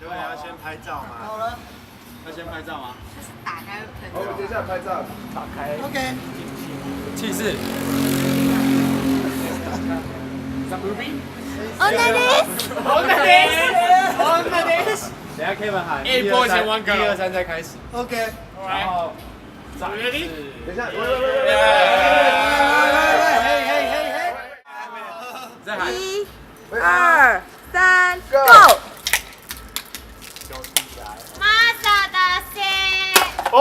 对，要先拍照嘛。好了，要先拍照吗？就是打开喷。好，我们接下来拍照，打开。OK。气势。On the list. On the list. On the list. 等下 Kevin 喊1、2、3，1、2、3再开始。OK。然后，Ready？ 等一下，再喊。1、2、3 ，Go！马萨达西。哦。